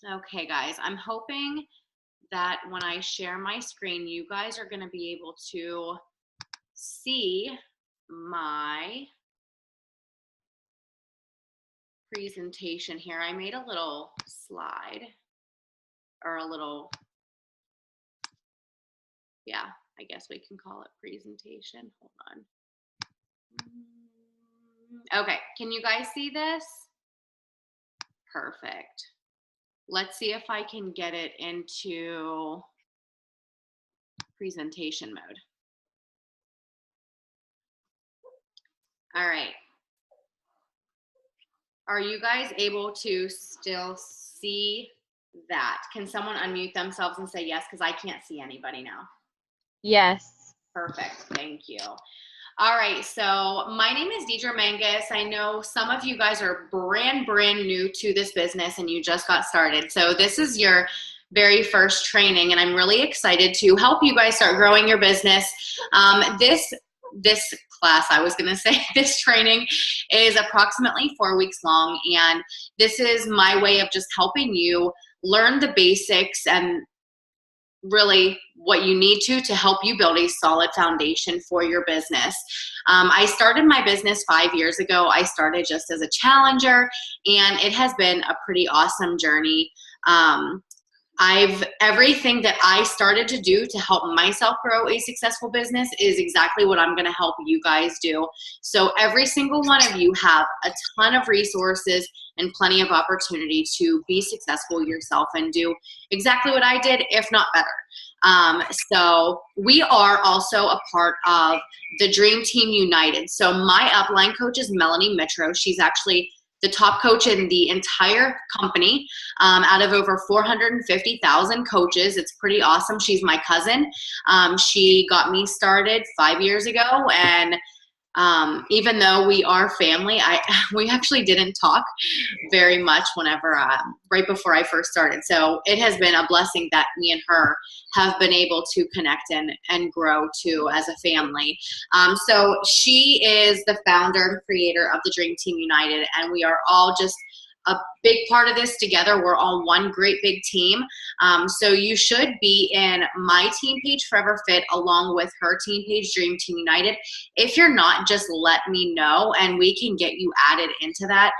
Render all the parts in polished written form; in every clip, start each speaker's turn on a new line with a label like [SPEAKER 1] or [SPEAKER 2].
[SPEAKER 1] Okay, guys, I'm hoping that when I share my screen, you guys are going to be able to see my presentation here. I made a little slide or a little, yeah, I guess we can call it presentation. Hold on. Okay, can you guys see this? Perfect. Let's see if I can get it into presentation mode. All right. Are you guys able to still see that? Can someone unmute themselves and say yes? Because I can't see anybody now.
[SPEAKER 2] Yes.
[SPEAKER 1] Perfect. Thank you. All right. So my name is Deidra Mangus. I know some of you guys are brand new to this business and you just got started. So this is your very first training, and I'm really excited to help you guys start growing your business. This class, I was going to say, this training is approximately 4 weeks long, and this is my way of just helping you learn the basics and really what you need to help you build a solid foundation for your business. I started my business 5 years ago. I started just as a challenger, and it has been a pretty awesome journey. Everything that I started to do to help myself grow a successful business is exactly what I'm going to help you guys do. So every single one of you have a ton of resources and plenty of opportunity to be successful yourself and do exactly what I did, if not better. So we are also a part of the Dream Team United. So my upline coach is Melanie Mitro. She's actually the top coach in the entire company, out of over 450,000 coaches. It's pretty awesome. She's my cousin. She got me started 5 years ago, and even though we are family, we actually didn't talk very much whenever right before I first started. So it has been a blessing that me and her have been able to connect and grow too as a family. So she is the founder and creator of the Dream Team United, and we are all just a big part of this together. We're all one great big team. So you should be in my team page, Forever Fit, along with her team page, Dream Team United. If you're not, just let me know and we can get you added into that.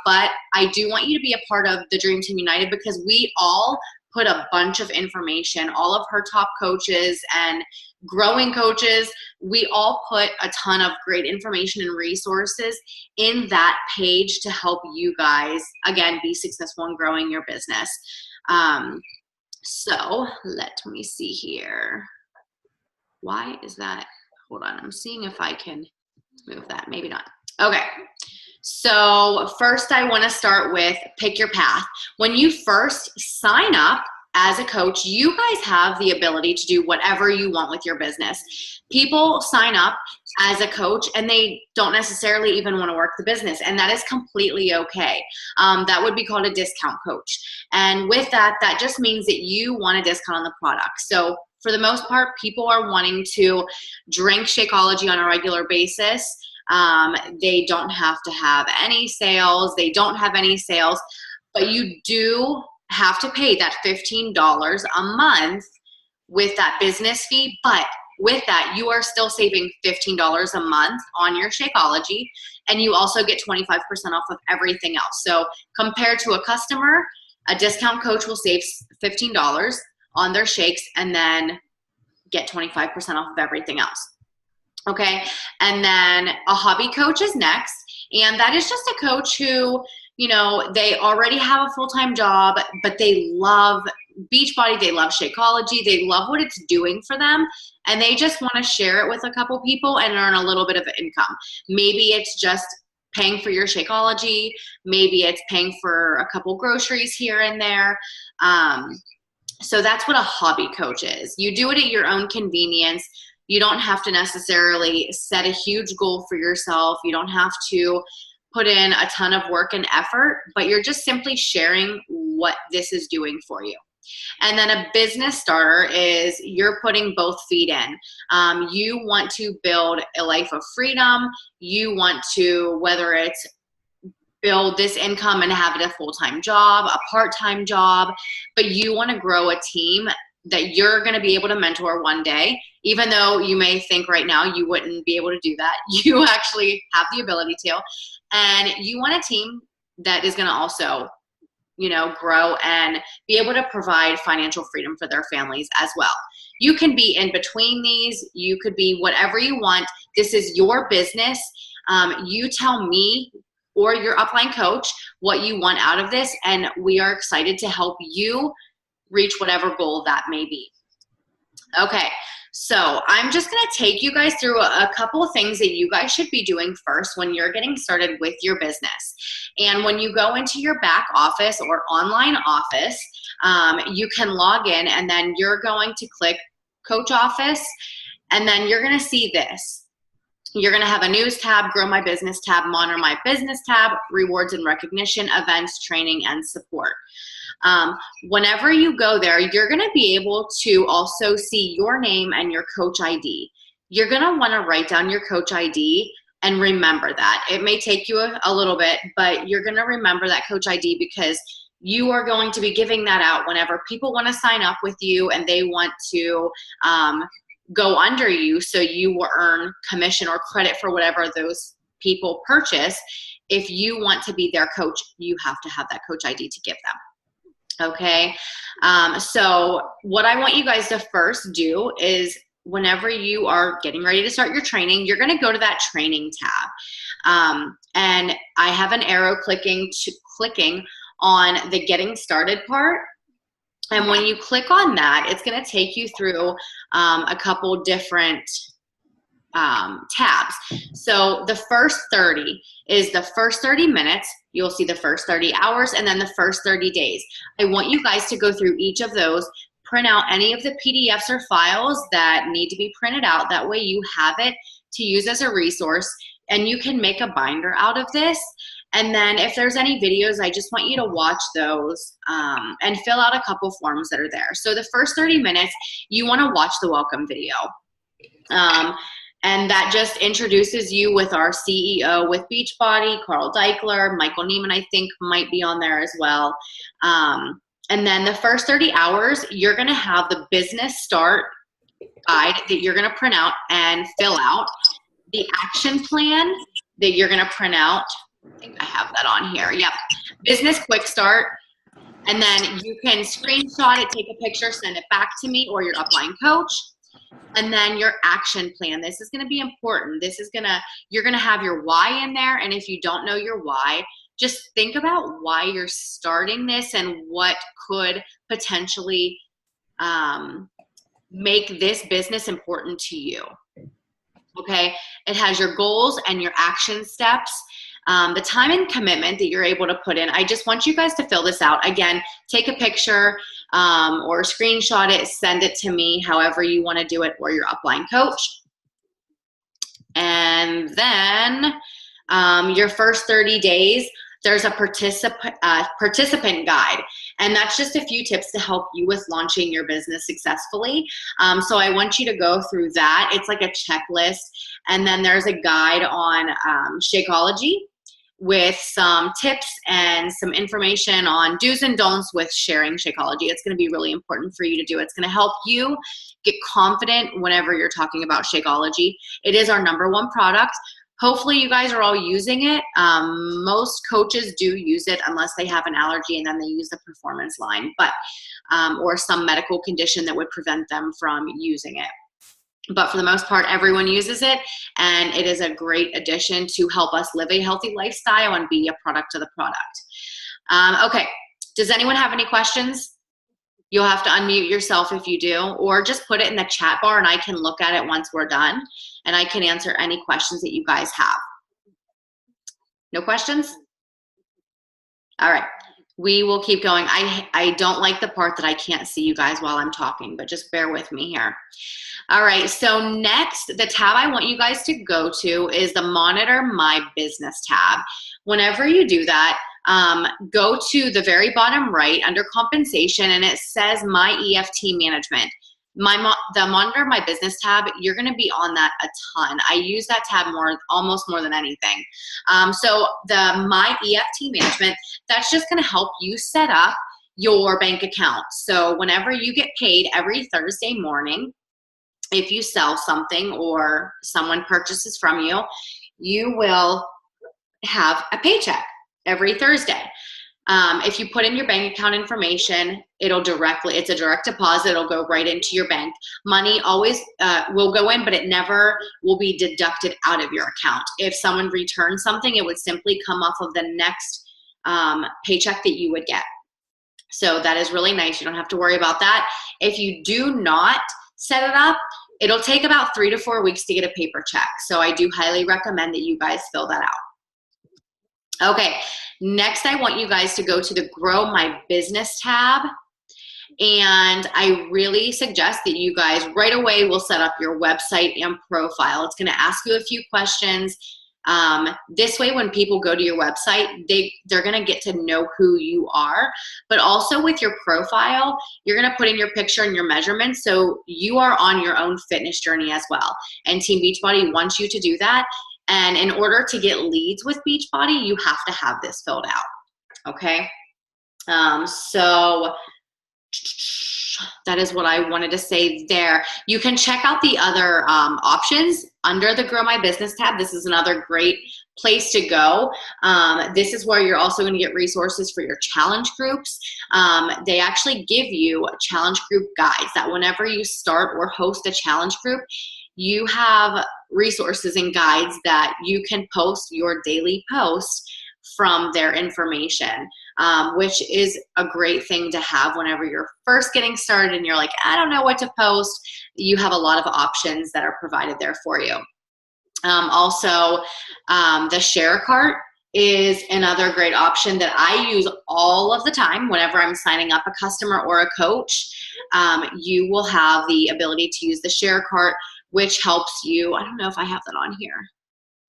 [SPEAKER 1] But I do want you to be a part of the Dream Team United because we all put a bunch of information, all of her top coaches and growing coaches, we all put a ton of great information and resources in that page to help you guys, again, be successful in growing your business. So let me see here. Why is that? Hold on, I'm seeing if I can move that. Maybe not. Okay. So first I want to start with pick your path. When you first sign up as a coach, you guys have the ability to do whatever you want with your business. People sign up as a coach and they don't necessarily even want to work the business, and that is completely okay. That would be called a discount coach. And with that, that just means that you want a discount on the product. So for the most part, people are wanting to drink Shakeology on a regular basis. They don't have to have any sales. They don't have any sales, but you do have to pay that $15 a month with that business fee. But with that, you are still saving $15 a month on your Shakeology, and you also get 25% off of everything else. So compared to a customer, a discount coach will save $15 on their shakes and then get 25% off of everything else. Okay, and then a hobby coach is next, and that is just a coach who, you know, they already have a full-time job, but they love Beachbody, they love Shakeology, they love what it's doing for them, and they just want to share it with a couple people and earn a little bit of income. Maybe it's just paying for your Shakeology, maybe it's paying for a couple groceries here and there. So that's what a hobby coach is. You do it at your own convenience. You don't have to necessarily set a huge goal for yourself. You don't have to put in a ton of work and effort, but you're just simply sharing what this is doing for you. And then a business starter is you're putting both feet in. You want to build a life of freedom. You want to, whether it's build this income and have it a full-time job, a part-time job, but you want to grow a team that you're going to be able to mentor one day, even though you may think right now you wouldn't be able to do that. You actually have the ability to, and you want a team that is going to also, you know, grow and be able to provide financial freedom for their families as well. You can be in between these. You could be whatever you want. This is your business. You tell me or your upline coach what you want out of this, and we are excited to help you reach whatever goal that may be. Okay, so I'm just gonna take you guys through a couple of things that you guys should be doing first when you're getting started with your business. And when you go into your back office or online office, you can log in and then you're going to click Coach Office, and then you're gonna see this. You're gonna have a news tab, grow my business tab, monitor my business tab, rewards and recognition, events, training, and support. Whenever you go there, you're going to be able to also see your name and your coach ID. You're going to want to write down your coach ID and remember that. It may take you a little bit, but you're going to remember that coach ID because you are going to be giving that out whenever people want to sign up with you and they want to go under you, so you will earn commission or credit for whatever those people purchase. If you want to be their coach, you have to have that coach ID to give them. Okay, so what I want you guys to first do is whenever you are getting ready to start your training, you're going to go to that training tab. And I have an arrow clicking on the getting started part. And when you click on that, it's going to take you through a couple different tabs. So the first 30 is the first 30 minutes. You'll see the first 30 hours and then the first 30 days. I want you guys to go through each of those, print out any of the PDFs or files that need to be printed out. That way you have it to use as a resource, and you can make a binder out of this. And then if there's any videos, I just want you to watch those and fill out a couple forms that are there. So the first 30 minutes, you want to watch the welcome video. And that just introduces you with our CEO with Beachbody, Carl Deichler, Michael Neiman, I think might be on there as well. And then the first 30 hours, you're going to have the business start guide that you're going to print out and fill out, the action plan that you're going to print out. I think I have that on here. Yep. Business quick start. And then you can screenshot it, take a picture, send it back to me or your upline coach. And then your action plan. This is going to be important. You're going to have your why in there. And if you don't know your why, just think about why you're starting this and what could potentially make this business important to you. Okay. It has your goals and your action steps. The time and commitment that you're able to put in. I just want you guys to fill this out. Again, take a picture or screenshot it, send it to me, however you want to do it, or your upline coach. And then your first 30 days, there's a participant guide. And that's just a few tips to help you with launching your business successfully. So I want you to go through that. It's like a checklist. And then there's a guide on Shakeology with some tips and some information on do's and don'ts with sharing Shakeology. It's going to be really important for you to do. It's going to help you get confident whenever you're talking about Shakeology. It is our #1 product. Hopefully you guys are all using it. Most coaches do use it unless they have an allergy and then they use the performance line, but or some medical condition that would prevent them from using it. But for the most part, everyone uses it, and it is a great addition to help us live a healthy lifestyle and be a product of the product. Okay, does anyone have any questions? You'll have to unmute yourself if you do, or just put it in the chat bar and I can look at it once we're done, and I can answer any questions that you guys have. No questions? All right, we will keep going. I don't like the part that I can't see you guys while I'm talking, but just bear with me here. All right, so next, the tab I want you guys to go to is the Monitor My Business tab. Whenever you do that, go to the very bottom right under compensation, and it says My EFT Management. the Monitor My Business tab, you're going to be on that a ton. I use that tab almost more than anything. So the My EFT Management, that's just going to help you set up your bank account. So whenever you get paid every Thursday morning, if you sell something or someone purchases from you, you will have a paycheck every Thursday. If you put in your bank account information, it's a direct deposit. It'll go right into your bank. Money always will go in, but it never will be deducted out of your account. If someone returns something, it would simply come off of the next paycheck that you would get. So that is really nice. You don't have to worry about that. If you do not set it up, it'll take about 3 to 4 weeks to get a paper check. So I do highly recommend that you guys fill that out. Okay, next I want you guys to go to the Grow My Business tab. And I really suggest that you guys right away will set up your website and profile. It's going to ask you a few questions. This way, when people go to your website, they're going to get to know who you are. But also with your profile, you're going to put in your picture and your measurements, so you are on your own fitness journey as well. And Team Beachbody wants you to do that. And in order to get leads with Beachbody, you have to have this filled out. Okay. So that is what I wanted to say there. You can check out the other options under the Grow My Business tab. This is another great place to go. This is where you're also going to get resources for your challenge groups. They actually give you challenge group guides that whenever you start or host a challenge group, you have resources and guides that you can post your daily post from their information, which is a great thing to have whenever you're first getting started and you're like, I don't know what to post. You have a lot of options that are provided there for you. Also, the share cart is another great option that I use all of the time whenever I'm signing up a customer or a coach. You will have the ability to use the share cart, which helps you. I don't know if I have that on here.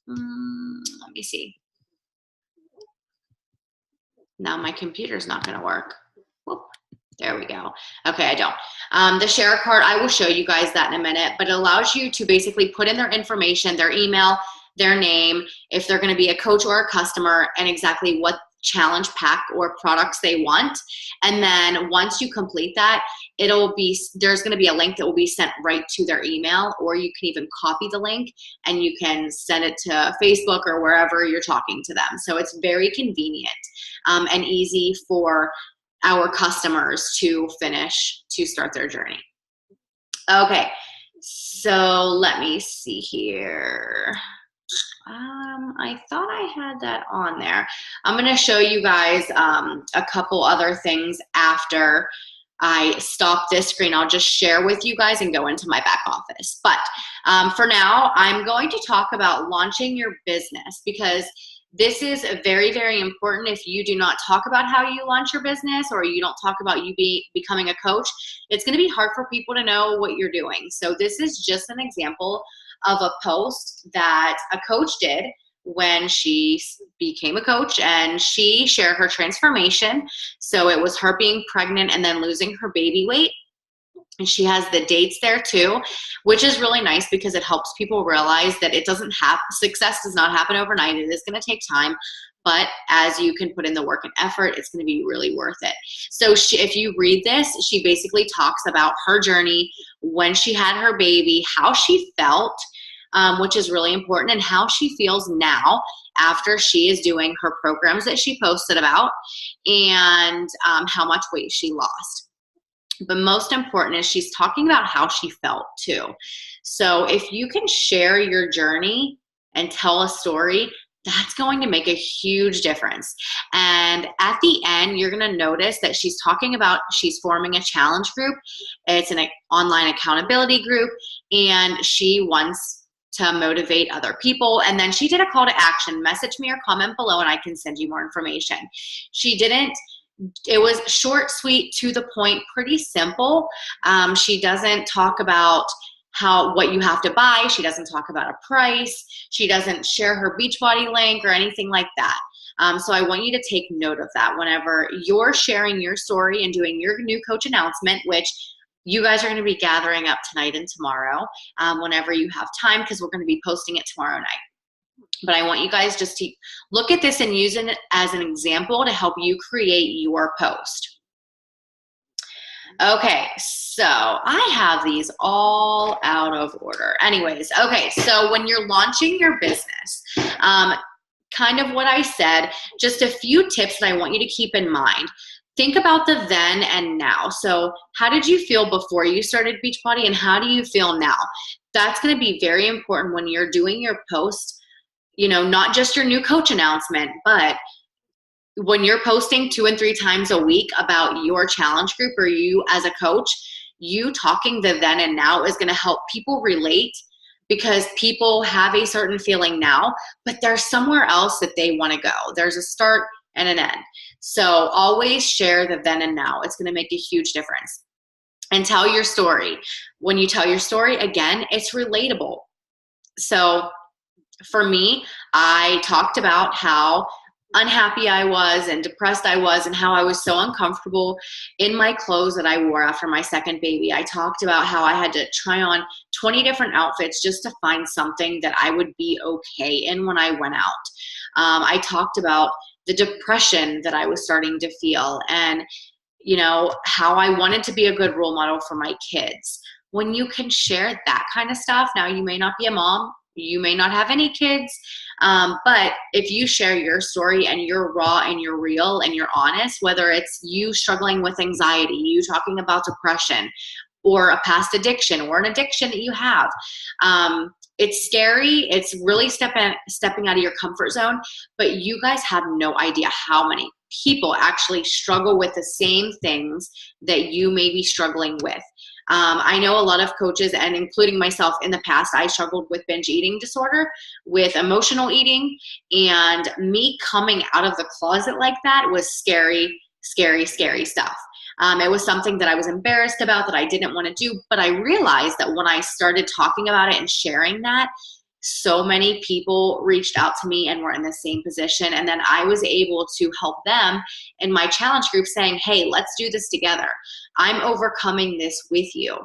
[SPEAKER 1] Let me see. Now my computer's not going to work. Whoop. There we go. Okay, I don't. The share cart, I will show you guys that in a minute, but it allows you to basically put in their information, their email, their name, if they're going to be a coach or a customer, and exactly what challenge pack or products they want. And then once you complete that, there's going to be a link that will be sent right to their email, or you can even copy the link and you can send it to Facebook or wherever you're talking to them. So it's very convenient and easy for our customers to start their journey. Okay, so let me see here. I thought I had that on there. I'm going to show you guys a couple other things after I stop this screen. I'll just share with you guys and go into my back office. But for now, I'm going to talk about launching your business, because this is very, very important. If you do not talk about how you launch your business, or you don't talk about you becoming a coach, it's going to be hard for people to know what you're doing. So this is just an example of a post that a coach did when she became a coach, and she shared her transformation. So it was her being pregnant and then losing her baby weight. And she has the dates there too, which is really nice because it helps people realize that success does not happen overnight. It is going to take time, but as you can put in the work and effort, it's going to be really worth it. So if you read this, she basically talks about her journey when she had her baby, how she felt, which is really important, and how she feels now after she is doing her programs that she posted about, and how much weight she lost. But most important is she's talking about how she felt too. So if you can share your journey and tell a story, that's going to make a huge difference. And at the end, you're going to notice that she's talking about she's forming a challenge group. It's an online accountability group, and she wants to motivate other people. And then she did a call to action. Message me or comment below and I can send you more information. It was short, sweet, to the point, pretty simple. She doesn't talk about what you have to buy. She doesn't talk about a price. She doesn't share her Beachbody link or anything like that. So I want you to take note of that whenever you're sharing your story and doing your new coach announcement, which you guys are going to be gathering up tonight and tomorrow whenever you have time, because we're going to be posting it tomorrow night. But I want you guys just to look at this and use it as an example to help you create your post. Okay, so I have these all out of order. Anyways, okay, so when you're launching your business, kind of what I said, just a few tips that I want you to keep in mind. Think about the then and now. So how did you feel before you started Beachbody, and how do you feel now? That's going to be very important when you're doing your post, you know, not just your new coach announcement, but when you're posting 2 and 3 times a week about your challenge group or you as a coach, you talking the then and now is going to help people relate, because people have a certain feeling now, but there's somewhere else that they want to go. There's a start and an end. So always share the then and now. It's going to make a huge difference. And tell your story. When you tell your story, again, it's relatable. So for me, I talked about how unhappy I was and depressed I was, and how I was so uncomfortable in my clothes that I wore after my second baby. I talked about how I had to try on 20 different outfits just to find something that I would be okay in when I went out. I talked about the depression that I was starting to feel, and you know, how I wanted to be a good role model for my kids. When you can share that kind of stuff, now you may not be a mom, you may not have any kids, but if you share your story and you're raw and you're real and you're honest, whether it's you struggling with anxiety, you talking about depression, or a past addiction or an addiction that you have, it's scary. It's really stepping out of your comfort zone, but you guys have no idea how many people actually struggle with the same things that you may be struggling with. I know a lot of coaches, and including myself in the past, I struggled with binge eating disorder, with emotional eating, and me coming out of the closet like that was scary, scary, scary stuff. It was something that I was embarrassed about, that I didn't want to do, but I realized that when I started talking about it and sharing that, so many people reached out to me and were in the same position. And then I was able to help them in my challenge group, saying, hey, let's do this together. I'm overcoming this with you.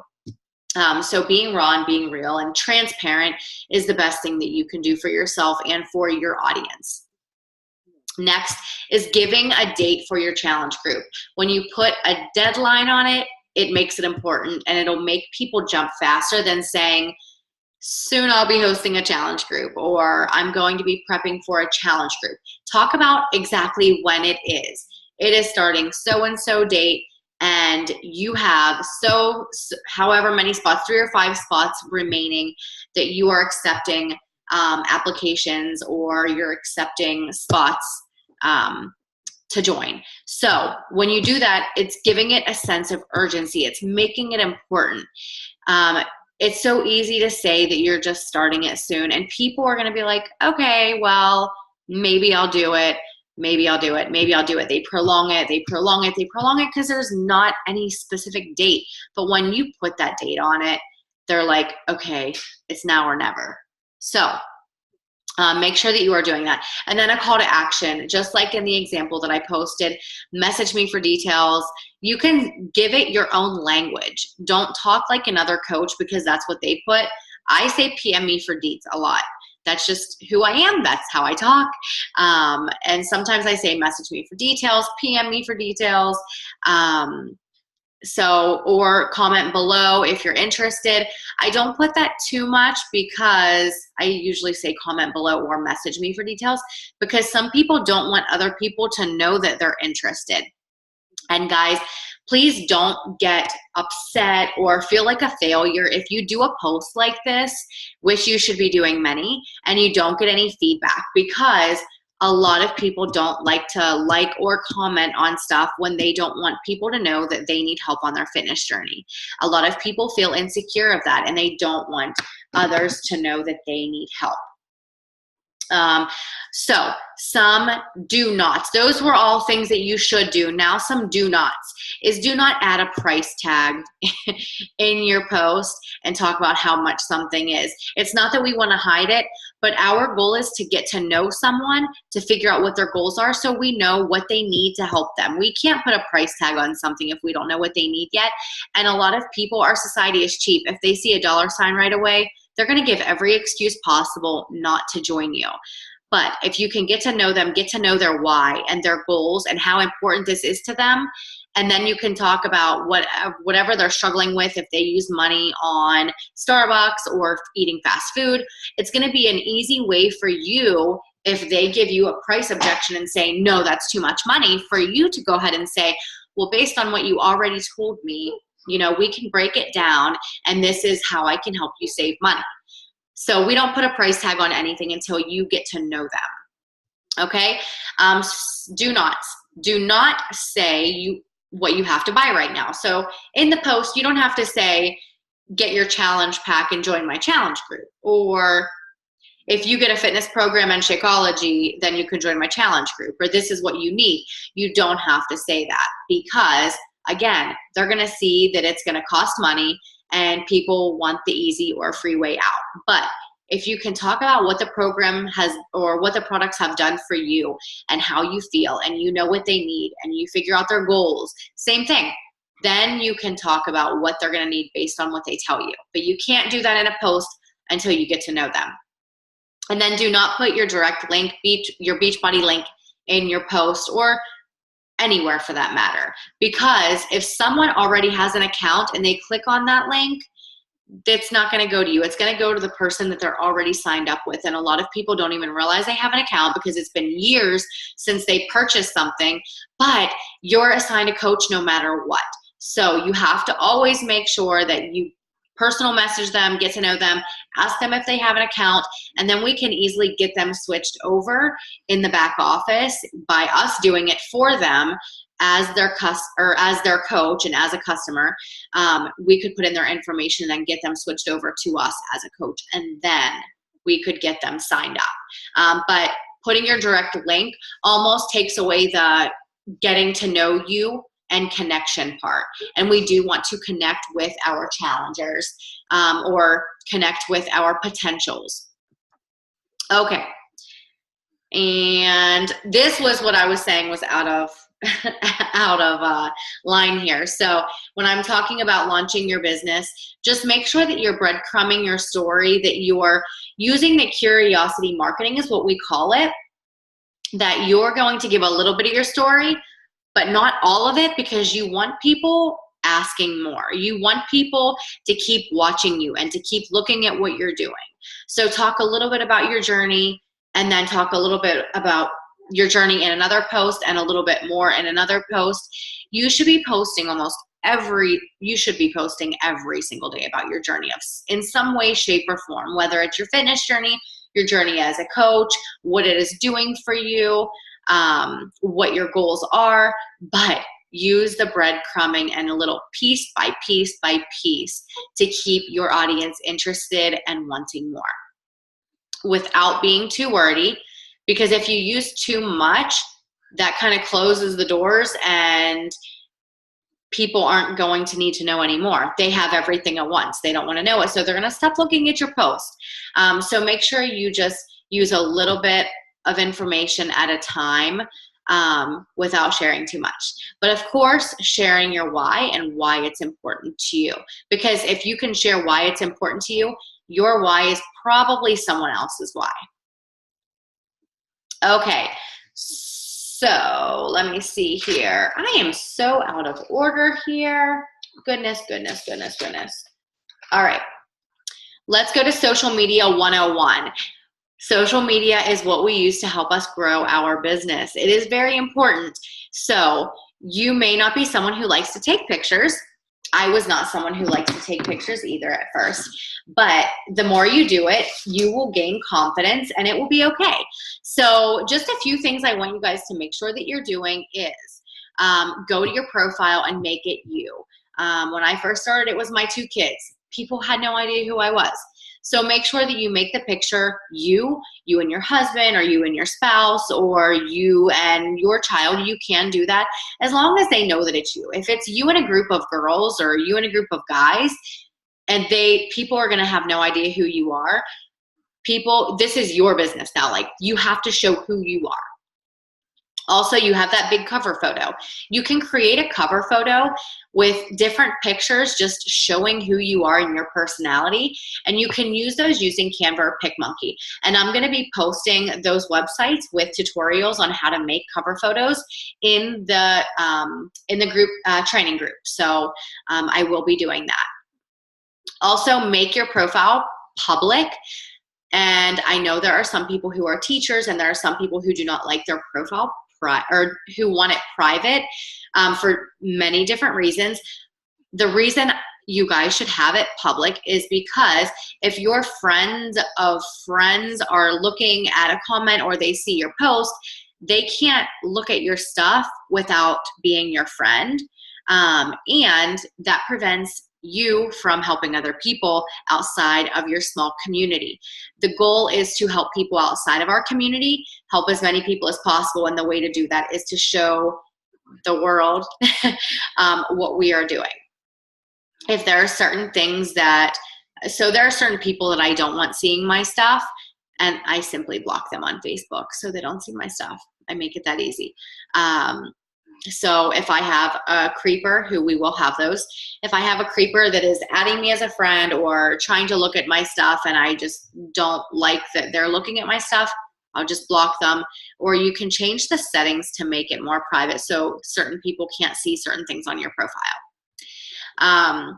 [SPEAKER 1] So being raw and being real and transparent is the best thing that you can do for yourself and for your audience. Next is giving a date for your challenge group. When you put a deadline on it, it makes it important, and it'll make people jump faster than saying, soon I'll be hosting a challenge group, or I'm going to be prepping for a challenge group. Talk about exactly when it is. It is starting so-and-so date, and you have however many spots, 3 or 5 spots remaining that you are accepting applications, or you're accepting spots to join. So when you do that, it's giving it a sense of urgency. It's making it important. It's so easy to say that you're just starting it soon, and people are going to be like, okay, well, maybe I'll do it. Maybe I'll do it. Maybe I'll do it. They prolong it. They prolong it. They prolong it because there's not any specific date. But when you put that date on it, they're like, okay, it's now or never. So make sure that you are doing that. And then a call to action, just like in the example that I posted, message me for details. You can give it your own language. Don't talk like another coach, because that's what they put. I say PM me for deets a lot. That's just who I am. That's how I talk. And sometimes I say message me for details, PM me for details. Or comment below if you're interested. I don't put that too much, because I usually say comment below or message me for details, because some people don't want other people to know that they're interested. And guys, please don't get upset or feel like a failure if you do a post like this, which you should be doing many, and you don't get any feedback, because a lot of people don't like to like or comment on stuff when they don't want people to know that they need help on their fitness journey. A lot of people feel insecure of that, and they don't want others to know that they need help. So some do nots. Those were all things that you should do. Now some do nots is, do not add a price tag in your post and talk about how much something is. It's not that we want to hide it, but our goal is to get to know someone, to figure out what their goals are so we know what they need to help them. We can't put a price tag on something if we don't know what they need yet. And a lot of people, our society is cheap. If they see a dollar sign right away, they're going to give every excuse possible not to join you. But if you can get to know them, get to know their why and their goals and how important this is to them, and then you can talk about whatever they're struggling with, if they use money on Starbucks or eating fast food, it's going to be an easy way for you, if they give you a price objection and say, no, that's too much money, for you to go ahead and say, well, based on what you already told me, we can break it down and this is how I can help you save money. So we don't put a price tag on anything until you get to know them. Okay? Do not say what you have to buy right now. So in the post, you don't have to say, get your challenge pack and join my challenge group. Or if you get a fitness program and Shakeology, then you can join my challenge group. Or this is what you need. You don't have to say that because, again, they're going to see that it's going to cost money and people want the easy or free way out. But if you can talk about what the program has or what the products have done for you and how you feel and you know what they need and you figure out their goals, same thing. Then you can talk about what they're going to need based on what they tell you. But you can't do that in a post until you get to know them. And then do not put your direct link, your Beachbody link in your post or anywhere for that matter. Because if someone already has an account and they click on that link, it's not going to go to you. It's going to go to the person that they're already signed up with. And a lot of people don't even realize they have an account because it's been years since they purchased something, but you're assigned a coach no matter what. So you have to always make sure that you personal message them, get to know them, ask them if they have an account, and then we can easily get them switched over in the back office by us doing it for them as their coach and as a customer. We could put in their information and then get them switched over to us as a coach, and then we could get them signed up. But putting your direct link almost takes away the getting to know you and connection part. And we do want to connect with our challengers or connect with our potentials. Okay. And this was what I was saying was out of line here. So when I'm talking about launching your business, just make sure that you're breadcrumbing your story, that you're using the curiosity marketing is what we call it, that you're going to give a little bit of your story, but not all of it, because you want people asking more. You want people to keep watching you and to keep looking at what you're doing. So talk a little bit about your journey, and then talk a little bit about your journey in another post and a little bit more in another post. You should be posting every single day about your journey in some way, shape, or form, whether it's your fitness journey, your journey as a coach, what it is doing for you, what your goals are, but use the breadcrumbing and a little piece by piece by piece to keep your audience interested and wanting more without being too wordy. Because if you use too much, that kind of closes the doors and people aren't going to need to know anymore. They have everything at once. They don't want to know it. So they're going to stop looking at your post. So make sure you just use a little bit of information at a time without sharing too much. But of course, sharing your why and why it's important to you. Because if you can share why it's important to you, your why is probably someone else's why. Okay, so let me see here. I am so out of order here. Goodness. All right, let's go to social media 101. Social media is what we use to help us grow our business. It is very important. So you may not be someone who likes to take pictures. I was not someone who liked to take pictures either at first, but the more you do it, you will gain confidence and it will be okay. So just a few things I want you guys to make sure that you're doing is go to your profile and make it you. When I first started, it was my 2 kids. People had no idea who I was. So make sure that you make the picture you and your husband, or you and your spouse, or you and your child. You can do that as long as they know that it's you. If it's you in a group of girls or you in a group of guys, and people are going to have no idea who you are, People, this is your business now. Like, you have to show who you are. Also, you have that big cover photo. You can create a cover photo with different pictures just showing who you are and your personality, and you can use those using Canva or PicMonkey. And I'm going to be posting those websites with tutorials on how to make cover photos in the group training group. So I will be doing that. Also, make your profile public. And I know there are some people who are teachers, and there are some people who do not like their profile or who want it private for many different reasons. The reason you guys should have it public is because if your friends of friends are looking at a comment or they see your post, they can't look at your stuff without being your friend. And that prevents you from helping other people outside of your small community. The goal is to help people outside of our community, help as many people as possible. And the way to do that is to show the world what we are doing. If there are certain things so there are certain people that I don't want seeing my stuff, and I simply block them on Facebook so they don't see my stuff. I make it that easy. So if I have a creeper, who we will have those, if I have a creeper that is adding me as a friend or trying to look at my stuff and I just don't like that they're looking at my stuff, I'll just block them. Or you can change the settings to make it more private so certain people can't see certain things on your profile.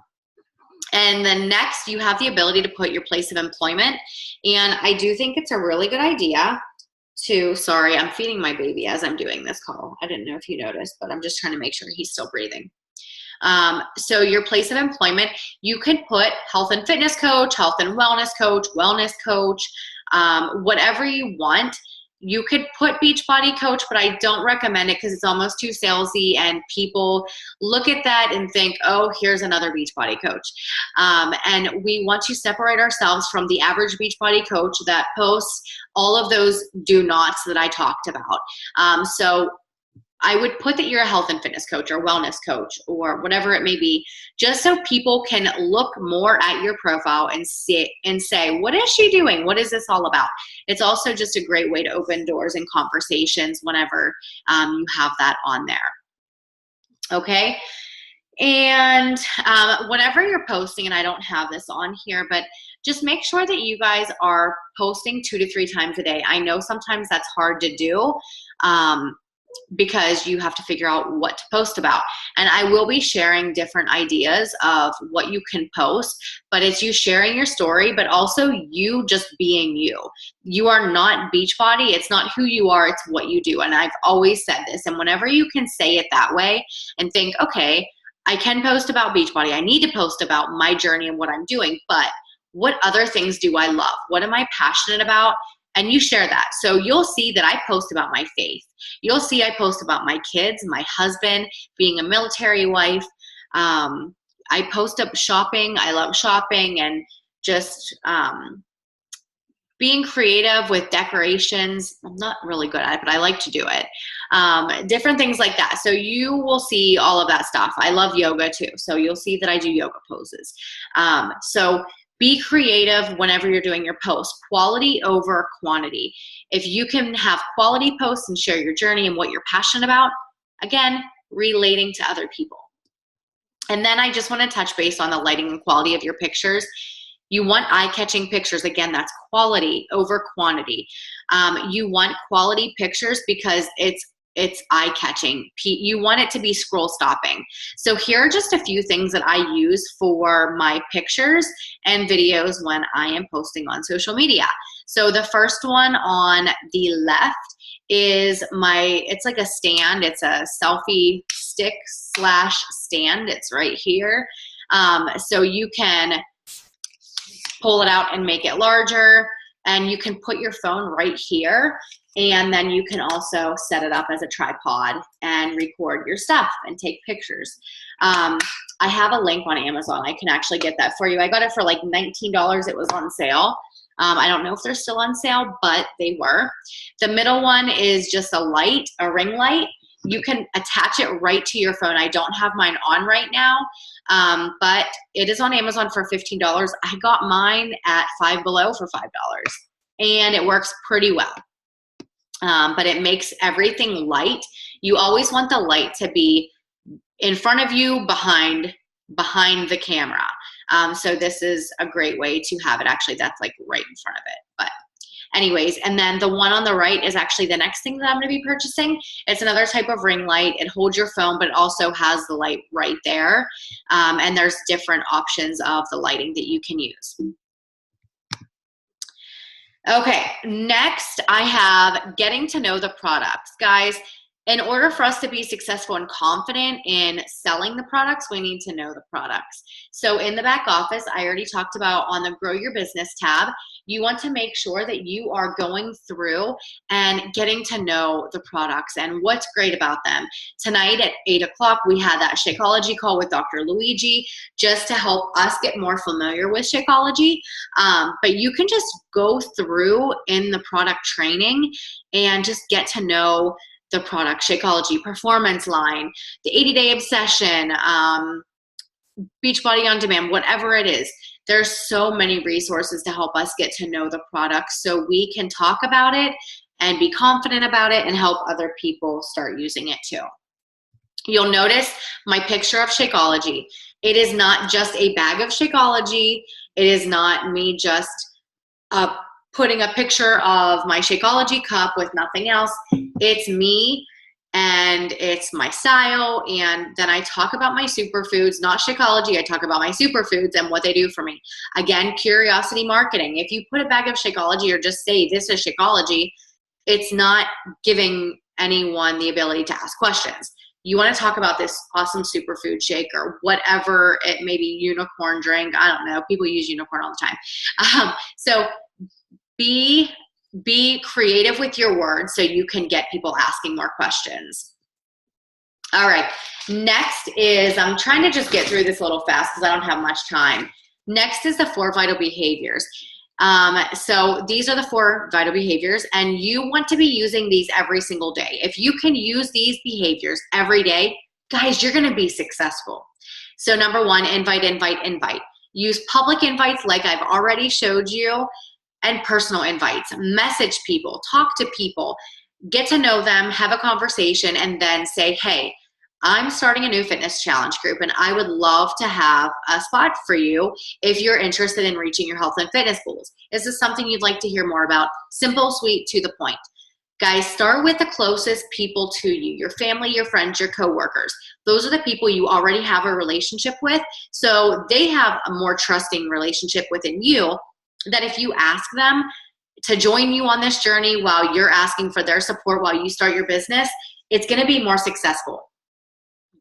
[SPEAKER 1] And then next, you have the ability to put your place of employment. And I do think it's a really good idea sorry, I'm feeding my baby as I'm doing this call. I didn't know if you noticed, but I'm just trying to make sure he's still breathing. So your place of employment, you can put health and fitness coach, health and wellness coach, whatever you want. You could put Beachbody coach, but I don't recommend it because it's almost too salesy and people look at that and think, oh, here's another Beachbody coach. And we want to separate ourselves from the average Beachbody coach that posts all of those do nots that I talked about. So I would put that you're a health and fitness coach or wellness coach or whatever it may be, just so people can look more at your profile and say, what is she doing? What is this all about? It's also just a great way to open doors and conversations whenever you have that on there. Okay. And whenever you're posting, and I don't have this on here, but just make sure that you guys are posting 2 to 3 times a day. I know sometimes that's hard to do. Because you have to figure out what to post about. And I will be sharing different ideas of what you can post, but it's you sharing your story, but also you just being you. You are not Beachbody. It's not who you are. It's what you do. And I've always said this. And whenever you can say it that way and think, okay, I can post about Beachbody. I need to post about my journey and what I'm doing, but what other things do I love? What am I passionate about? And you share that. So you'll see that I post about my faith. You'll see I post about my kids, my husband, being a military wife. I post up shopping. I love shopping and just being creative with decorations. I'm not really good at it, but I like to do it. Different things like that. So you will see all of that stuff. I love yoga too. So you'll see that I do yoga poses. So be creative whenever you're doing your posts. Quality over quantity. If you can have quality posts and share your journey and what you're passionate about, again, relating to other people. And then I just want to touch base on the lighting and quality of your pictures. You want eye-catching pictures. Again, that's quality over quantity. You want quality pictures because it's eye-catching. You want it to be scroll stopping. So here are just a few things that I use for my pictures and videos when I am posting on social media. So the first one on the left is it's like a stand. It's a selfie stick / stand. It's right here. So you can pull it out and make it larger, and you can put your phone right here. And then you can also set it up as a tripod and record your stuff and take pictures. I have a link on Amazon. I can actually get that for you. I got it for like $19. It was on sale. I don't know if they're still on sale, but they were. The middle one is just a ring light. You can attach it right to your phone. I don't have mine on right now, but it is on Amazon for $15. I got mine at Five Below for $5. and it works pretty well. But it makes everything light. You always want the light to be in front of you, behind the camera. So this is a great way to have it. Actually, that's like right in front of it. But anyways, and then the one on the right is actually the next thing that I'm going to be purchasing. It's another type of ring light. It holds your phone, but it also has the light right there. And there's different options of the lighting that you can use. Okay, next I have getting to know the products. Guys, in order for us to be successful and confident in selling the products, we need to know the products. So in the back office, I already talked about on the Grow Your Business tab, you want to make sure that you are going through and getting to know the products and what's great about them. Tonight at 8 o'clock, we had that Shakeology call with Dr. Luigi just to help us get more familiar with Shakeology. But you can just go through in the product training and just get to know the product, Shakeology, Performance Line, the 80-Day Obsession, Beachbody On Demand, whatever it is. There's so many resources to help us get to know the product so we can talk about it and be confident about it and help other people start using it too. You'll notice my picture of Shakeology. It is not just a bag of Shakeology. It is not me just putting a picture of my Shakeology cup with nothing else. It's me and it's my style. And then I talk about my superfoods, not Shakeology. I talk about my superfoods and what they do for me. Again, curiosity marketing. If you put a bag of Shakeology or just say this is Shakeology, it's not giving anyone the ability to ask questions. You want to talk about this awesome superfood shake or whatever it may be, unicorn drink. I don't know. People use unicorn all the time. So be creative with your words so you can get people asking more questions. All right. Next is, I'm trying to just get through this a little fast because I don't have much time. Next is the 4 vital behaviors. So these are the 4 vital behaviors, and you want to be using these every single day. If you can use these behaviors every day, guys, you're going to be successful. So number 1, invite, invite, invite. Use public invites like I've already showed you, and personal invites. Message people, talk to people, get to know them, have a conversation, and then say, hey, I'm starting a new fitness challenge group and I would love to have a spot for you if you're interested in reaching your health and fitness goals. Is this something you'd like to hear more about? Simple, sweet, to the point. Guys, start with the closest people to you, your family, your friends, your coworkers. Those are the people you already have a relationship with, so they have a more trusting relationship within you that if you ask them to join you on this journey while you're asking for their support while you start your business, it's going to be more successful.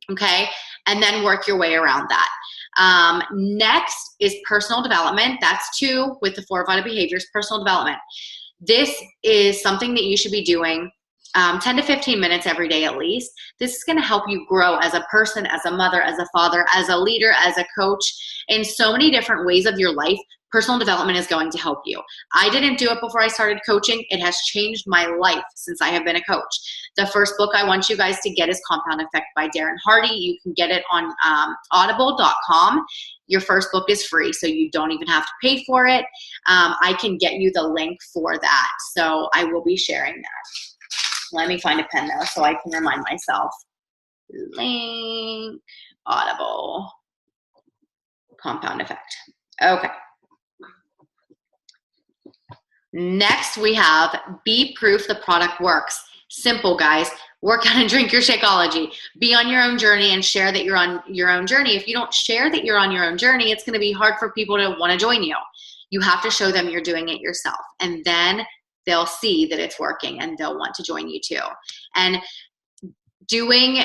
[SPEAKER 1] Okay? And then work your way around that. Next is personal development. That's 2 with the 4 vital behaviors, personal development. This is something that you should be doing 10 to 15 minutes every day at least. This is going to help you grow as a person, as a mother, as a father, as a leader, as a coach, in so many different ways of your life. Personal development is going to help you. I didn't do it before I started coaching. It has changed my life since I have been a coach. The first book I want you guys to get is Compound Effect by Darren Hardy. You can get it on audible.com. Your first book is free, so you don't even have to pay for it. I can get you the link for that, so I will be sharing that. Let me find a pen though so I can remind myself. Link, Audible, Compound Effect. Okay. Next, we have be proof the product works. Simple, guys. Work out and drink your Shakeology. Be on your own journey and share that you're on your own journey. If you don't share that you're on your own journey, it's going to be hard for people to want to join you. You have to show them you're doing it yourself, and then they'll see that it's working and they'll want to join you too. And doing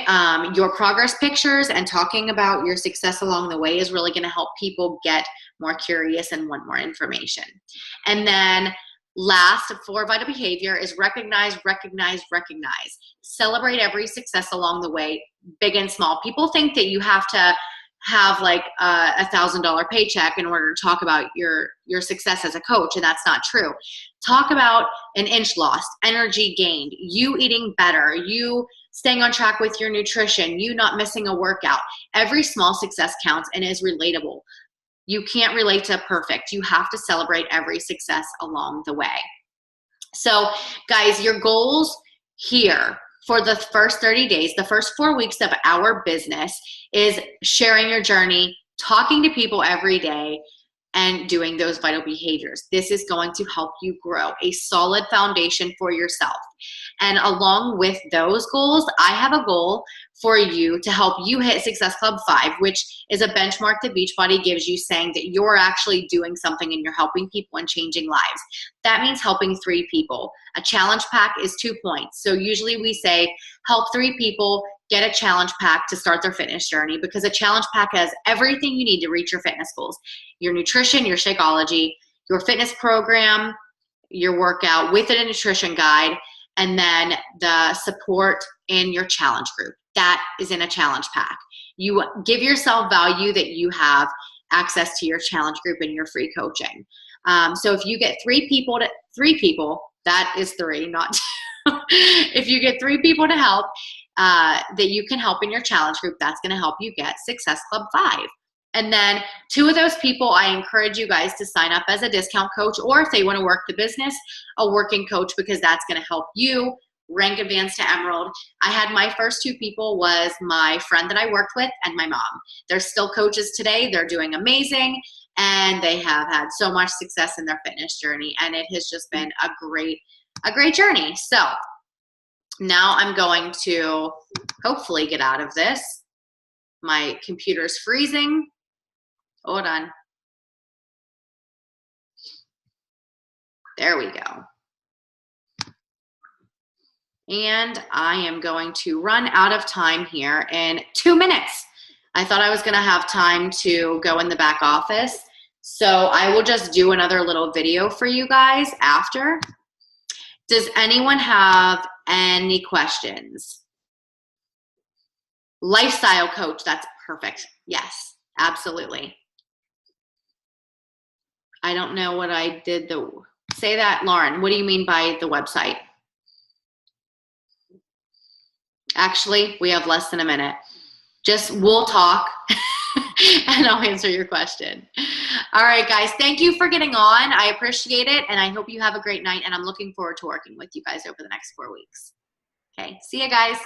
[SPEAKER 1] your progress pictures and talking about your success along the way is really going to help people get more curious and want more information. And then last, 4 vital behavior is recognize, recognize, recognize. Celebrate every success along the way, big and small. People think that you have to have like a $1,000 paycheck in order to talk about your success as a coach, and that's not true. Talk about an inch lost, energy gained, you eating better, you staying on track with your nutrition, you not missing a workout. Every small success counts and is relatable. You can't relate to perfect. You have to celebrate every success along the way. So guys, your goals here for the first 30 days, the first 4 weeks of our business is sharing your journey, talking to people every day, and doing those vital behaviors. This is going to help you grow a solid foundation for yourself. And along with those goals, I have a goal for you to help you hit Success Club 5, which is a benchmark that Beachbody gives you saying that you're actually doing something and you're helping people and changing lives. That means helping 3 people. A challenge pack is 2 points. So usually we say help 3 people get a challenge pack to start their fitness journey, because a challenge pack has everything you need to reach your fitness goals. Your nutrition, your Shakeology, your fitness program, your workout with a nutrition guide, and then the support in your challenge group. That is in a challenge pack. You give yourself value that you have access to your challenge group and your free coaching. So if you get 3 people, that is 3, not 2. If you get 3 people to help that you can help in your challenge group, that's going to help you get Success Club 5. And then 2 of those people, I encourage you guys to sign up as a discount coach, or if they want to work the business, a working coach, because that's going to help you rank advanced to Emerald. I had my first 2 people was my friend that I worked with and my mom. They're still coaches today. They're doing amazing, and they have had so much success in their fitness journey, and it has just been a great journey. So now I'm going to hopefully get out of this. My computer's freezing. Hold on. There we go. And I am going to run out of time here in 2 minutes. I thought I was going to have time to go in the back office. So I will just do another little video for you guys after. Does anyone have any questions? Lifestyle coach, that's perfect. Yes, absolutely. I don't know what I did. Say that, Lauren. What do you mean by the website? Actually, we have less than a minute. We'll talk and I'll answer your question. All right, guys, thank you for getting on. I appreciate it, and I hope you have a great night, and I'm looking forward to working with you guys over the next 4 weeks. Okay, see you guys.